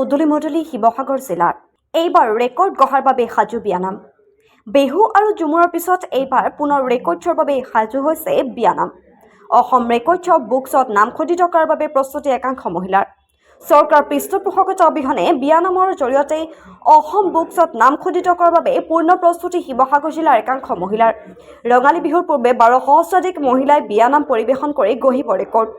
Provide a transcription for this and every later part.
উদুলি মুদুলি শিৱসাগৰ জিলাৰ এইবাৰ ৰেকৰ্ড গঢ়াৰ বাবে সাজু বিয়ানাম। বিহু আৰু ঝুমুৰৰ পিছত এইবাৰ পুনৰ ৰেকৰ্ডৰ বাবে সাজু হৈছে বিয়ানাম। অসম ৰেকৰ্ড বুকছত নাম খোদিত কৰাৰ বাবে প্ৰস্তুতি একাংশ মহিলাৰ। চৰকাৰ পৃষ্ঠপোষকতা অবিহনে বিয়ানামৰ জৰিয়তে অসম বুকছত নাম খোদিত কৰাৰ বাবে পূৰ্ণ প্ৰস্তুতি শিৱসাগৰ জিলাৰ একাংশ মহিলাৰ। ৰঙালী বিহুৰ পূৰ্বে 1200 মহিলাই বিয়ানাম পৰিৱেশন কৰি গঢ়িব ৰেকৰ্ড।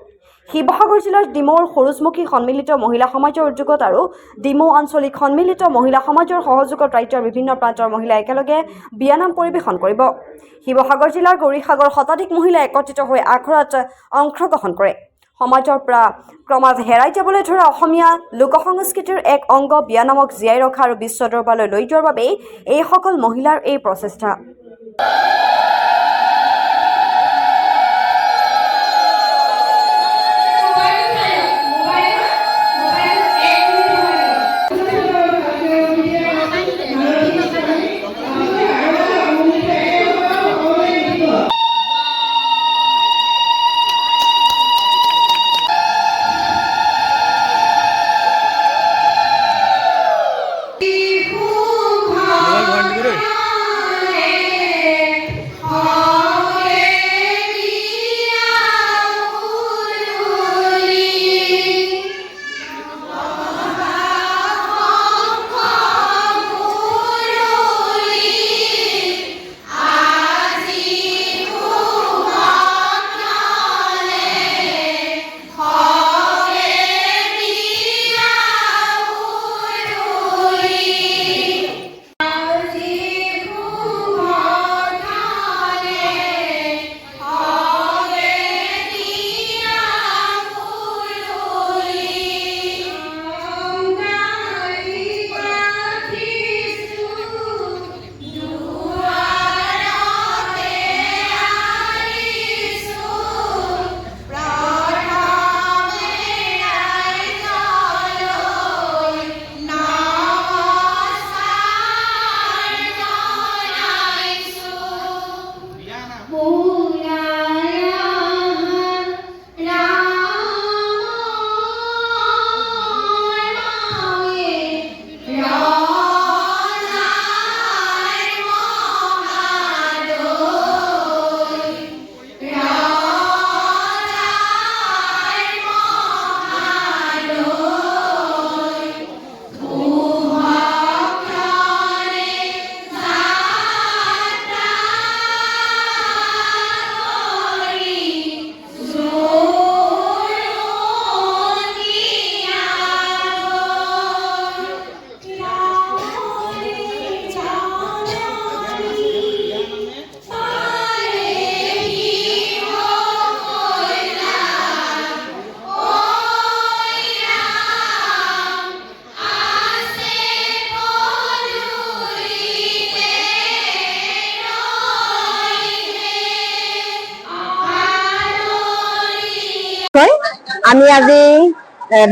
শিৱসাগৰ জিলাৰ ডিমৌৰ সৰোজমুখী সন্মিলিত মহিলা সমাজৰ উদ্যোগত আৰু ডিমৌ আঞ্চলিক সন্মিলিত মহিলা সমাজৰ সহযোগত ৰাজ্যৰ বিভিন্ন প্ৰান্তৰ মহিলাই একেলগে বিয়ানাম পৰিৱেশন কৰিব। শিৱসাগৰ জিলাৰ গৌৰীসাগৰ শতাধিক মহিলাই একত্ৰিত হৈ আখৰাত অংশগ্ৰহণ কৰে। সমাজৰ পৰা ক্ৰমাৎ হেৰাই যাবলৈ ধৰা অসমীয়া লোক সংস্কৃতিৰ এক অংগ বিয়ানামক জীয়াই ৰখা আৰু বিশ্ব দৰবাৰলৈ লৈ যোৱাৰ বাবেই এইসকল মহিলাৰ এই প্ৰচেষ্টা। আমি আজি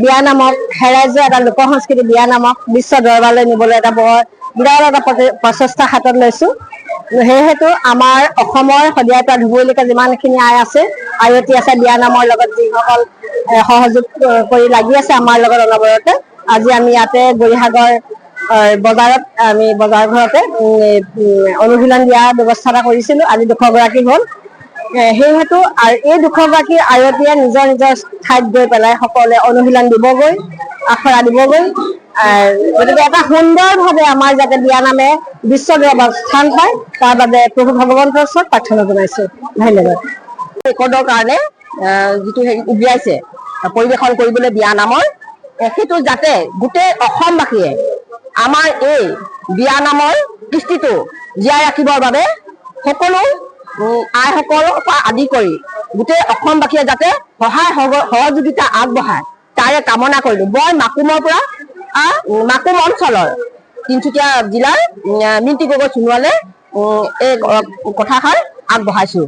বিয়ানামক হেৰাই যোৱা এটা লোক সংস্কৃতি বিয়ানামক বিশ্ব দৰবাৰলৈ নিবলৈ এটা বিৰাট এটা প্ৰচেষ্টা হাতত লৈছো। সেয়েহেতু আমাৰ অসমৰ শদিয়াৰ পৰা ধুবুৰীলৈকে যিমানখিনি আই আছে, আয়তী আছে, বিয়ানামৰ লগত যিসকল সহযোগ কৰি লাগি আছে আমাৰ লগত অনবৰতে, আজি আমি ইয়াতে গৌৰীসাগৰ বজাৰত আমি বজাৰ ঘৰতে অনুশীলন দিয়াৰ ব্যৱস্থা এটা কৰিছিলো। আজি 200 গৰাকী হ'ল। সেয়েহেতু আৰু এই 200 গৰাকীৰ আয়তীয়ে নিজৰ নিজৰ ঠাইত গৈ পেলাই সকলোৱে অনুশীলন দিবগৈ, আখৰা দিবগৈ। গতিকে এটা সুন্দৰভাৱে আমাৰ যাতে বিয়ানামে বিশ্ব দৰবাৰত স্থান পায়, তাৰ বাবে প্ৰভু ভগৱন্তৰ ওচৰত প্ৰাৰ্থনা জনাইছো। ধন্যবাদ। ৰেকৰ্ডৰ কাৰণে যিটো উলিয়াইছে পৰিৱেশন কৰিবলৈ বিয়ানামৰ, সেইটো যাতে গোটেই অসমবাসীয়ে আমাৰ এই বিয়ানামৰ কৃষ্টিটো জীয়াই ৰাখিবৰ বাবে সকলো আইসকলৰ পৰা আদি কৰি গোটেই অসমবাসীয়ে যাতে সহায় সহযোগিতা আগবঢ়ায় তাৰে কামনা কৰিলো। মই মাকুমৰ পৰা মাকুম অঞ্চলৰ তিনিচুকীয়া জিলাৰ মিন্টু গগৈ সোণোৱালে এই কথাষাৰ আগবঢ়াইছো।